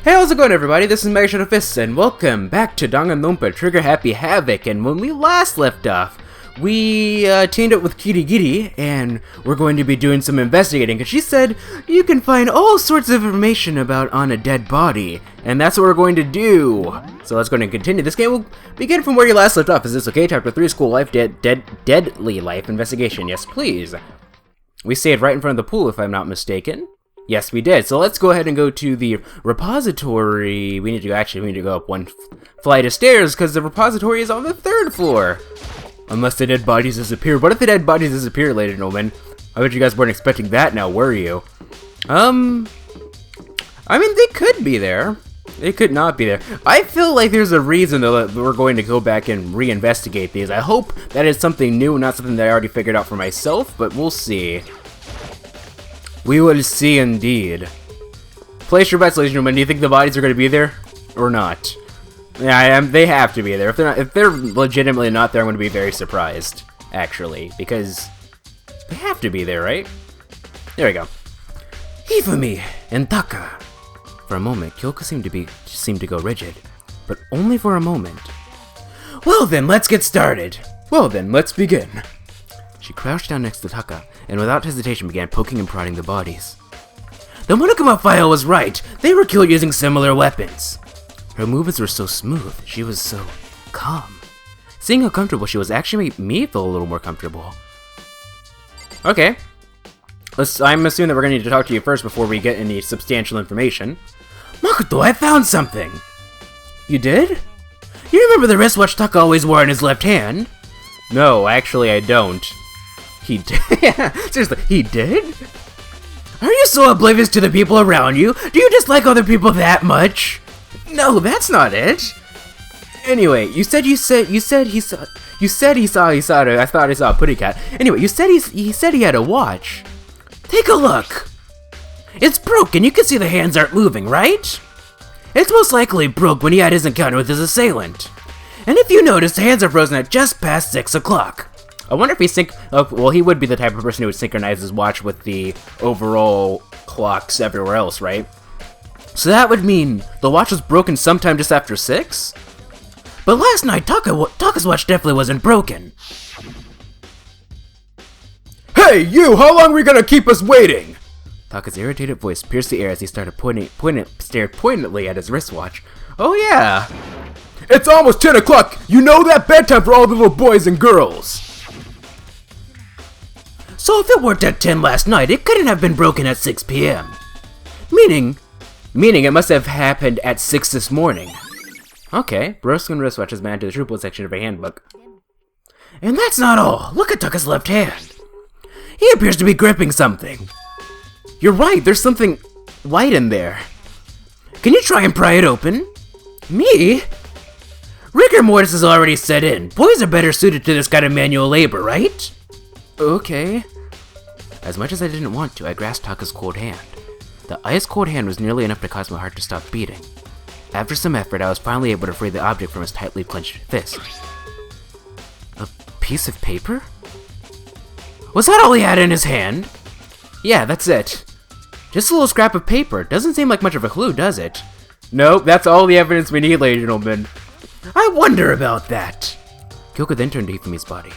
Hey, how's it going, everybody? This is MegaShadowFist, and welcome back to Danganronpa Trigger Happy Havoc. And when we last left off, we teamed up with Kirigiri, and we're going to be doing some investigating, because she said you can find all sorts of information about on a dead body, and that's what we're going to do. So let's go ahead and continue. This game will begin from where you last left off. Is this okay? Chapter 3, School Life, Deadly Life Investigation. Yes, please. We saved right in front of the pool, if I'm not mistaken. Yes, we did. So let's go ahead and go to the repository. We need to go up one flight of stairs because the repository is on the 3rd floor. Unless the dead bodies disappear. What if the dead bodies disappear, ladies and gentlemen? I bet you guys weren't expecting that now, were you? I mean, they could be there. They could not be there. I feel like there's a reason, though, that we're going to go back and reinvestigate these. I hope that is something new, not something that I already figured out for myself, but we'll see. We will see indeed. Place your bets, ladies and gentlemen. Do you think the bodies are going to be there or not? Yeah, they have to be there. If they're legitimately not there, I'm going to be very surprised, actually, because they have to be there, right? There we go. Hifumi and Taka. For a moment, Kyoko seemed to go rigid, but only for a moment. Well then, let's get started. Well then, let's begin. She crouched down next to Taka, and without hesitation began poking and prodding the bodies. The Monokuma file was right! They were killed using similar weapons! Her movements were so smooth, she was so calm. Seeing how comfortable she was actually made me feel a little more comfortable. Okay. I'm assuming that we're going to need to talk to you first before we get any substantial information. Makoto, I found something! You did? You remember the wristwatch Taka always wore in his left hand? No, actually I don't. He did? Yeah, seriously, he did? Are you so oblivious to the people around you? Do you dislike other people that much? No, that's not it. Anyway, you said he saw I thought I saw a putty cat. Anyway, you said he said he had a watch. Take a look. It's broken. You can see the hands aren't moving, right? It's most likely broke when he had his encounter with his assailant. And if you notice, the hands are frozen at just past 6 o'clock. I wonder if well, he would be the type of person who would synchronize his watch with the overall clocks everywhere else, right? So that would mean the watch was broken sometime just after 6? But last night, Taka's watch definitely wasn't broken. Hey, you! How long are we gonna keep us waiting? Taka's irritated voice pierced the air as he started stared pointedly at his wristwatch. Oh yeah! It's almost 10 o'clock! You know that bedtime for all the little boys and girls! So if it worked at 10 last night, it couldn't have been broken at 6 p.m. Meaning it must have happened at 6 this morning. Okay, broken wristwatch has been added to the True section of a handbook. And that's not all! Look at Taka's left hand! He appears to be gripping something. You're right, there's something white in there. Can you try and pry it open? Me? Rigor mortis has already set in. Boys are better suited to this kind of manual labor, right? Okay. As much as I didn't want to, I grasped Taka's cold hand. The ice-cold hand was nearly enough to cause my heart to stop beating. After some effort, I was finally able to free the object from his tightly clenched fist. A piece of paper? Was that all he had in his hand? Yeah, that's it. Just a little scrap of paper. Doesn't seem like much of a clue, does it? Nope, that's all the evidence we need, ladies and gentlemen. I wonder about that. Kyoko then turned to Hifumi's body.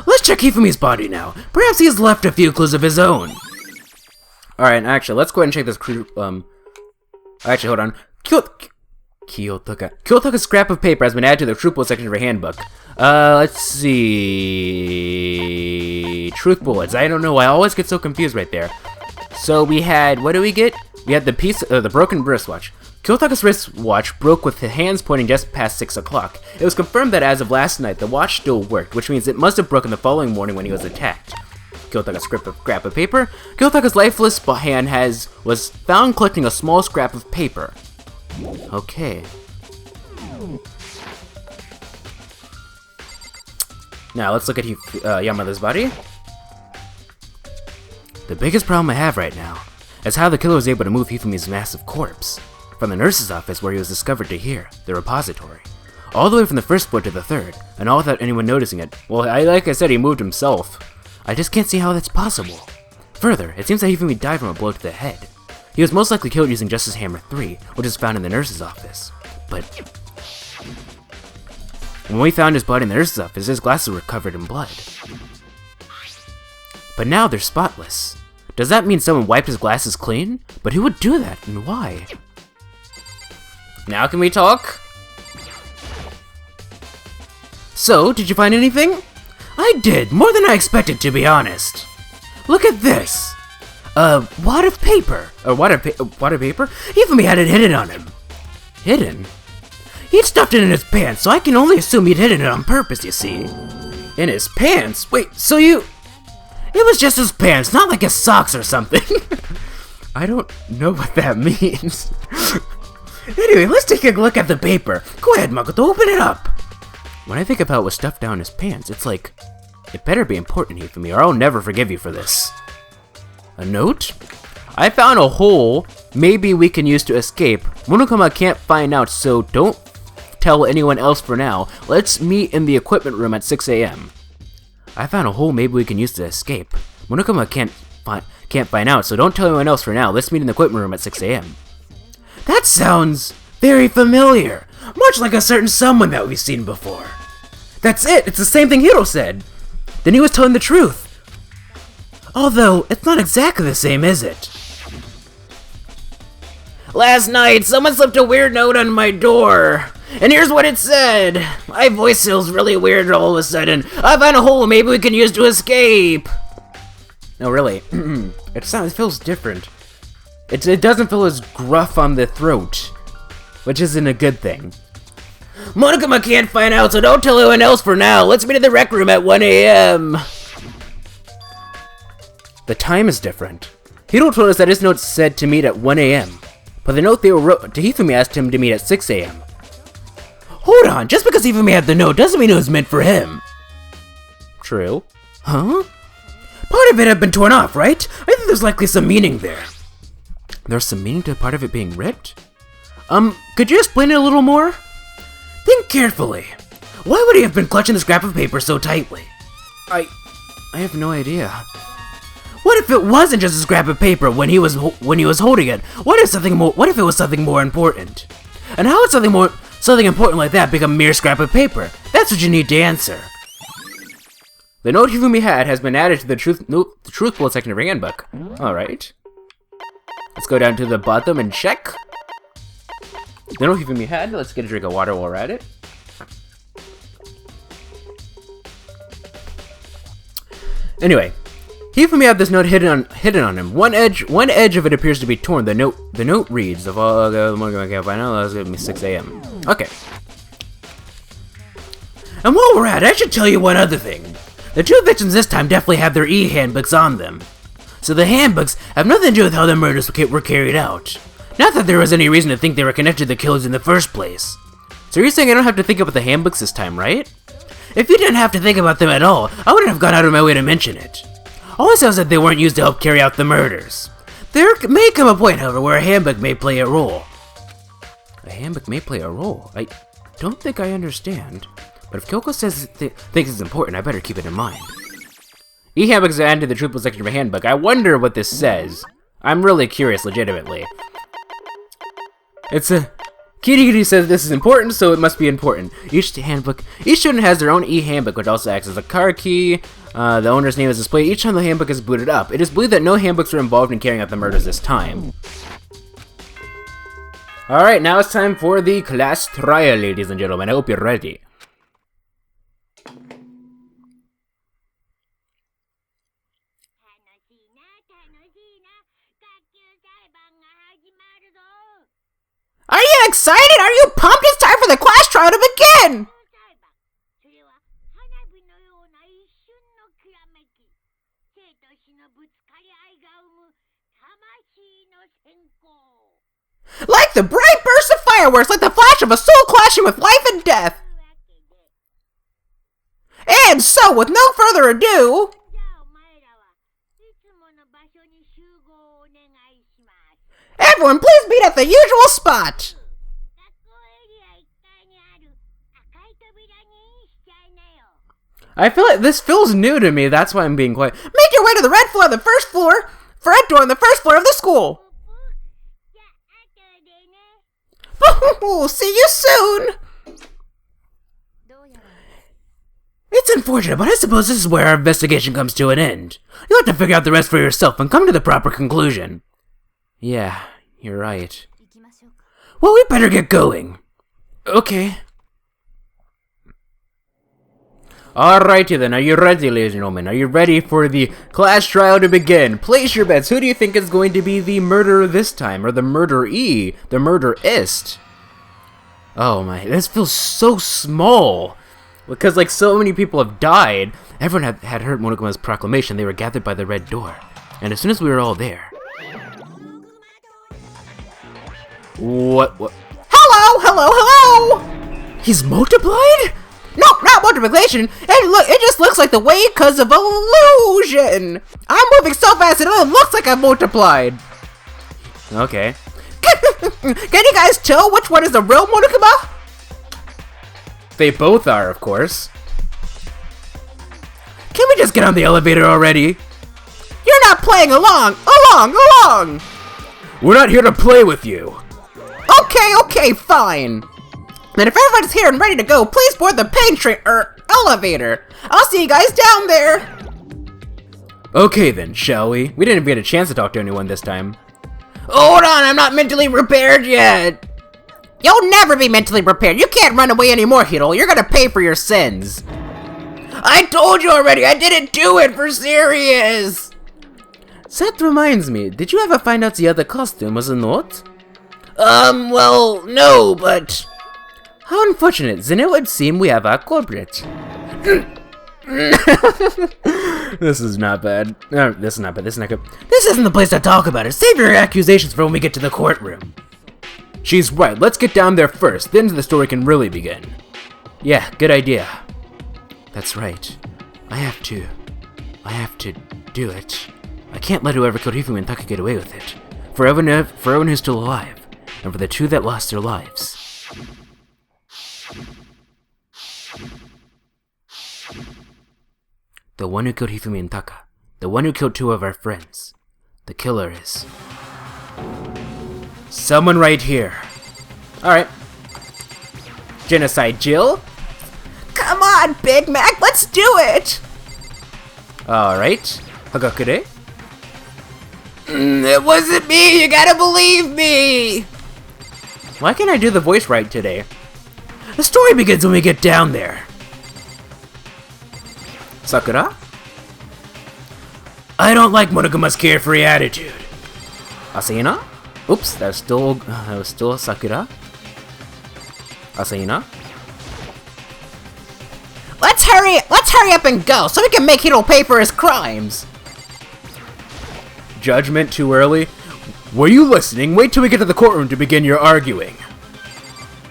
Let's check Hifumi's body now. Perhaps he has left a few clues of his own. Alright, actually, let's go ahead and check this actually, hold on. Kyotoka's scrap of paper has been added to the Truth Bullet section of her handbook. Let's see... Truth bullets. I don't know, I always get so confused right there. So we had, what do we get? We had the broken wristwatch. Kyotoka's wristwatch broke with the hands pointing just past 6 o'clock. It was confirmed that as of last night, the watch still worked, which means it must have broken the following morning when he was attacked. Kyotoka's scrap of paper. Kyotoka's lifeless hand was found collecting a small scrap of paper. Okay. Now let's look at Yamada's body. The biggest problem I have right now is how the killer was able to move Hifumi's massive corpse from the nurse's office where he was discovered to here, the repository, all the way from the 1st floor to the 3rd, and all without anyone noticing it. Well, like I said, he moved himself. I just can't see how that's possible. Further, it seems that Hifumi died from a blow to the head. He was most likely killed using Justice Hammer 3, which is found in the nurse's office. But when we found his body in the nurse's office, his glasses were covered in blood. But now they're spotless. Does that mean someone wiped his glasses clean? But who would do that, and why? Now can we talk? So, did you find anything? I did, more than I expected, to be honest. Look at this. A wad of paper. A wad of paper? Hifumi had it hidden on him. Hidden? He'd stuffed it in his pants, so I can only assume he'd hidden it on purpose, you see. In his pants? Wait, so you... It was just his pants, not like his socks or something. I don't know what that means. Anyway, let's take a look at the paper. Go ahead, Makoto, open it up. When I think of how it was stuffed down his pants, it's like, it better be important, Hifumi, or I'll never forgive you for this. A note? I found a hole maybe we can use to escape. Monokuma can't find out, so don't tell anyone else for now. Let's meet in the equipment room at 6 a.m. I found a hole maybe we can use to escape. Monokuma can't find out, so don't tell anyone else for now. Let's meet in the equipment room at 6 a.m. That sounds very familiar. Much like a certain someone that we've seen before. That's it! It's the same thing Hiro said! Then he was telling the truth. Although, it's not exactly the same, is it? Last night, someone slipped a weird note on my door. And here's what it said. My voice feels really weird all of a sudden. I found a hole maybe we can use to escape. No, really. It feels different. It doesn't feel as gruff on the throat. Which isn't a good thing. Monokuma can't find out, so don't tell anyone else for now. Let's meet in the rec room at 1 a.m. The time is different. Hiro told us that his note said to meet at 1 a.m. But the note they wrote to Hifumi asked him to meet at 6 a.m. Hold on, just because Hifumi had the note doesn't mean it was meant for him. True. Huh? Part of it had been torn off, right? I think there's likely some meaning there. There's some meaning to part of it being ripped? Could you explain it a little more? Think carefully. Why would he have been clutching the scrap of paper so tightly? I have no idea. What if it wasn't just a scrap of paper when he was holding it? What if it was something more important? And how would something important like that become a mere scrap of paper? That's what you need to answer. The note Hifumi had has been added to the truthful section of her handbook. Alright. Let's go down to the bottom and check. The note Hifumi had. Let's get a drink of water while we're at it. Anyway, Hifumi had this note hidden on him. One edge of it appears to be torn. The note reads, "If all the morning I can't find out, that's gonna be 6 a.m." Okay. And while we're at it, I should tell you one other thing. The two victims this time definitely have their e-handbooks on them. So the handbooks have nothing to do with how the murders were carried out. Not that there was any reason to think they were connected to the killers in the first place. So you're saying I don't have to think about the handbooks this time, right? If you didn't have to think about them at all, I wouldn't have gone out of my way to mention it. All I said that they weren't used to help carry out the murders. There may come a point, however, where a handbook may play a role. A handbook may play a role? I don't think I understand. But if Kyoko says thinks it's important, I better keep it in mind. E-handbooks are added to the truthful section of a handbook. I wonder what this says. I'm really curious, legitimately. It's a... Kirigiri says this is important, so it must be important. Each student has their own e-handbook, which also acts as a car key. The owner's name is displayed each time the handbook is booted up. It is believed that no handbooks were involved in carrying out the murders this time. Alright, now it's time for the class trial, ladies and gentlemen. I hope you're ready. Are you excited? Are you pumped? It's time for the class trial to begin! Like the bright burst of fireworks, like the flash of a soul clashing with life and death! And so, with no further ado... Everyone, please meet at the usual spot! I feel like this feels new to me, that's why I'm being quiet. Make your way to the red floor of the front door on the first floor of the school! See you soon! It's unfortunate, but I suppose this is where our investigation comes to an end. You'll have to figure out the rest for yourself and come to the proper conclusion. Yeah, you're right. Well, we better get going. Okay. Alrighty then, are you ready, ladies and gentlemen? Are you ready for the class trial to begin? Place your bets. Who do you think is going to be the murderer this time? Or the murderee? The murderist? Oh my, this feels so small. Because like so many people have died. Everyone had heard Monokuma's proclamation. They were gathered by the red door. And as soon as we were all there... What? Hello! He's multiplied? No, not multiplication. It just looks like the way because of illusion. I'm moving so fast it looks like I'm multiplied. Okay. Can you guys tell which one is the real Monokuma? They both are, of course. Can we just get on the elevator already? You're not playing along! Along! We're not here to play with you. Okay, fine. Then if everyone's here and ready to go, please board the pain train elevator. I'll see you guys down there. Okay then, shall we? We didn't even get a chance to talk to anyone this time. Hold on, I'm not mentally prepared yet. You'll never be mentally prepared. You can't run away anymore, Hiro. You're gonna pay for your sins. I told you already, I didn't do it for serious. That reminds me, did you ever find out the other costume was a note? Well, no, but... How unfortunate, then it would seem we have our culprit. This is not bad. No, this is not bad, this is not good. This isn't the place to talk about it. Save your accusations for when we get to the courtroom. She's right, let's get down there first, then the story can really begin. Yeah, good idea. That's right. I have to do it. I can't let whoever killed Hifumi and Taka get away with it. For everyone who's still alive, and for the two that lost their lives. The one who killed Hifumi and Taka. The one who killed two of our friends. The killer is... someone right here. Alright. Genocide Jill? Come on, Big Mac, let's do it! Alright. Hagakure? It wasn't me, you gotta believe me! Why can't I do the voice right today? The story begins when we get down there. Sakura? I don't like Monokuma's carefree attitude. Asahina? Oops, that was still Sakura. Asahina? Let's hurry up and go so we can make Hiro pay for his crimes. Judgment too early? Were you listening? Wait till we get to the courtroom to begin your arguing.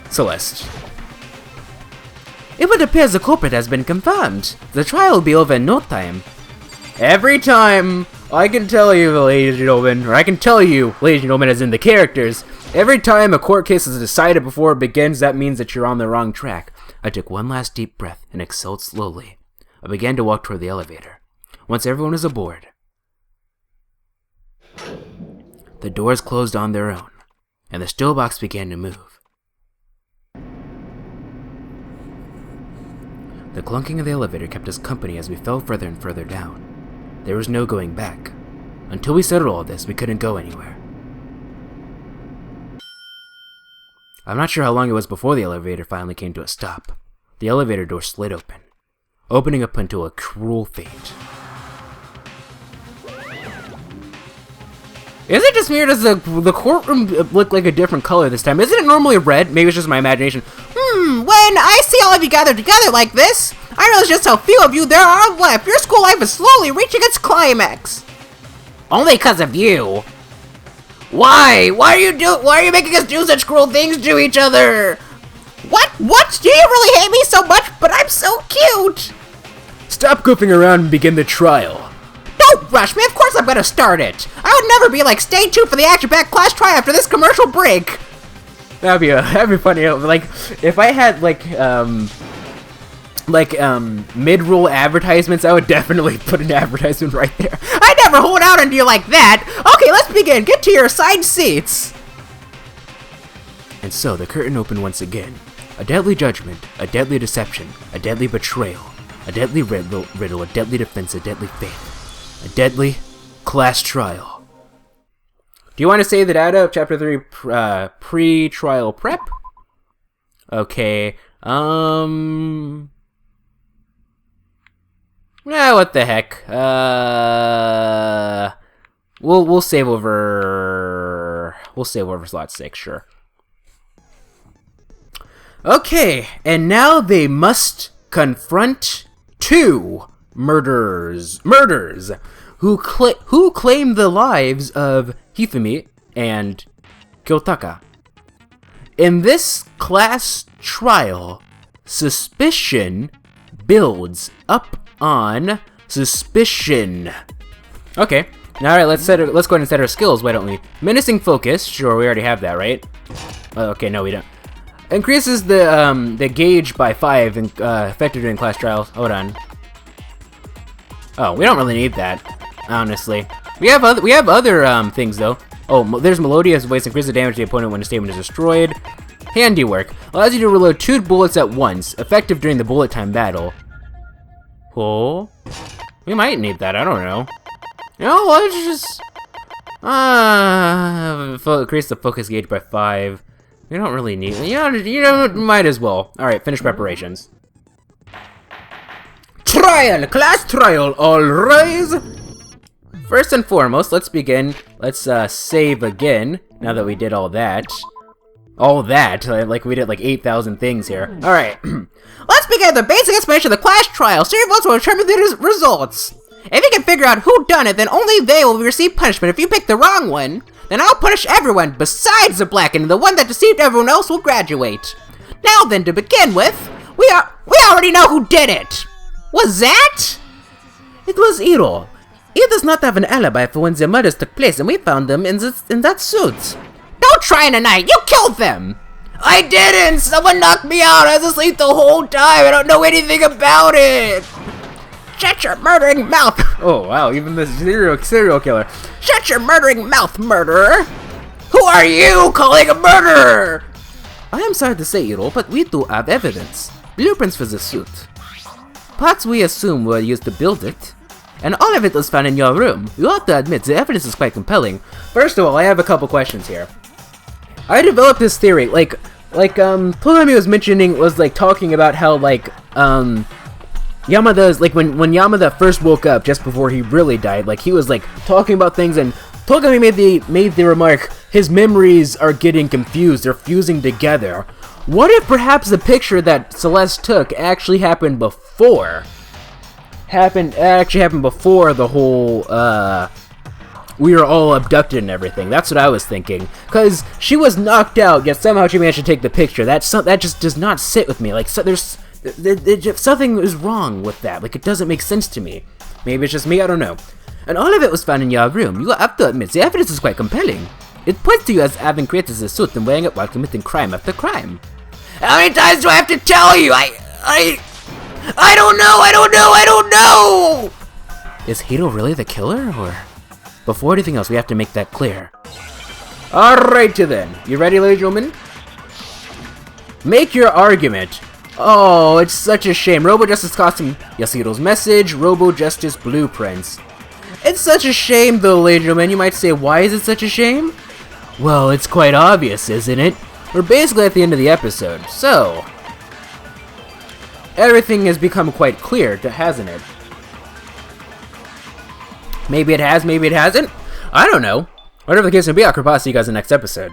Celeste. It would appear the culprit has been confirmed. The trial will be over in no time. Every time, I can tell you, ladies and gentlemen, or I can tell you, ladies and gentlemen, as in the characters, every time a court case is decided before it begins, that means that you're on the wrong track. I took one last deep breath and exhaled slowly. I began to walk toward the elevator. Once everyone was aboard, the doors closed on their own, and the still box began to move. The clunking of the elevator kept us company as we fell further and further down. There was no going back. Until we settled all this, we couldn't go anywhere. I'm not sure how long it was before the elevator finally came to a stop. The elevator door slid open, opening up into a cruel fate. Is it just me or does the courtroom look like a different color this time? Isn't it normally red? Maybe it's just my imagination. When I see all of you gathered together like this, I realize just how few of you there are left. Your school life is slowly reaching its climax. Only because of you. Why? Why are you making us do such cruel things to each other? What? Do you really hate me so much? But I'm so cute. Stop goofing around and begin the trial. Don't rush me, of course I'm gonna start it! I would never be like, stay tuned for the action-packed class try after this commercial break! That'd be funny, like, if I had, mid-roll advertisements, I would definitely put an advertisement right there. I never hold out on you like that! Okay, let's begin, get to your assigned seats! And so the curtain opened once again. A deadly judgment, a deadly deception, a deadly betrayal, a deadly riddle, a deadly defense, a deadly faith, a deadly class trial. Do you want to say the data of Chapter 3 pre-trial prep? Okay, yeah, what the heck. We'll save over slot 6, sure. Okay, and now they must confront 2 murderers who claim the lives of Hifumi and Kyotaka. In this class trial, suspicion builds up on suspicion. Okay, alright, let's go ahead and set our skills, why don't we? Menacing focus, sure, we already have that, right? Okay, no, we don't. Increases the gauge by 5 and effective during class trials. Hold on. Oh, we don't really need that, honestly. We have other things though. Oh, there's Melodious Voice, increases the damage to the opponent when a statement is destroyed. Handiwork allows you to reload 2 bullets at once, effective during the bullet time battle. Oh, we might need that. I don't know. No, let's just increase the focus gauge by 5. We don't really need it. You know, might as well. Alright, finish preparations. Trial! Class trial! All rise! First and foremost, let's begin. Let's save again, now that we did all that. All that? Like we did like 8,000 things here. Alright. Let's begin the basic explanation of the class trial. So your votes will determine the results. If you can figure out who done it, then only they will receive punishment. If you pick the wrong one, then I'll punish everyone besides the black, and the one that deceived everyone else will graduate. Now then, to begin with, we already know who did it. Was that? It was Iro. He does not have an alibi for when the murders took place, and we found them in that suit. Don't try and deny. You killed them. I didn't. Someone knocked me out. I was asleep the whole time. I don't know anything about it. Shut your murdering mouth! Oh wow, even the serial killer. Shut your murdering mouth, murderer! Who are you calling a murderer? I am sorry to say, Iro, but we do have evidence. Blueprints for the suit. Parts we assume were used to build it. And all of it was found in your room. You have to admit, the evidence is quite compelling. First of all, I have a couple questions here. I developed this theory, Pulami was mentioning, talking about how, Yamada's, when Yamada first woke up, just before he really died, he was, talking about things, and Togami made the remark, his memories are getting confused, they're fusing together. What if perhaps the picture that Celeste took actually happened before? Happened before the whole, we were all abducted and everything. That's what I was thinking. Because she was knocked out, yet somehow she managed to take the picture. That just does not sit with me. Something is wrong with that. It doesn't make sense to me. Maybe it's just me, I don't know. And all of it was found in your room. You have to admit, the evidence is quite compelling. It points to you as having created the suit and wearing it while committing crime after crime. How many times do I have to tell you? I don't know! Is Hiro really the killer, or? Before anything else, we have to make that clear. Alrighty then. You ready, ladies and gentlemen? Make your argument. Oh, it's such a shame. Robo Justice costume, Yasuhiro's message, Robo Justice blueprints. It's such a shame though, ladies and gentlemen. You might say, why is it such a shame? Well, it's quite obvious, isn't it? We're basically at the end of the episode, so... everything has become quite clear, hasn't it? Maybe it has, maybe it hasn't. I don't know. Whatever the case may be, I'll see you guys in the next episode.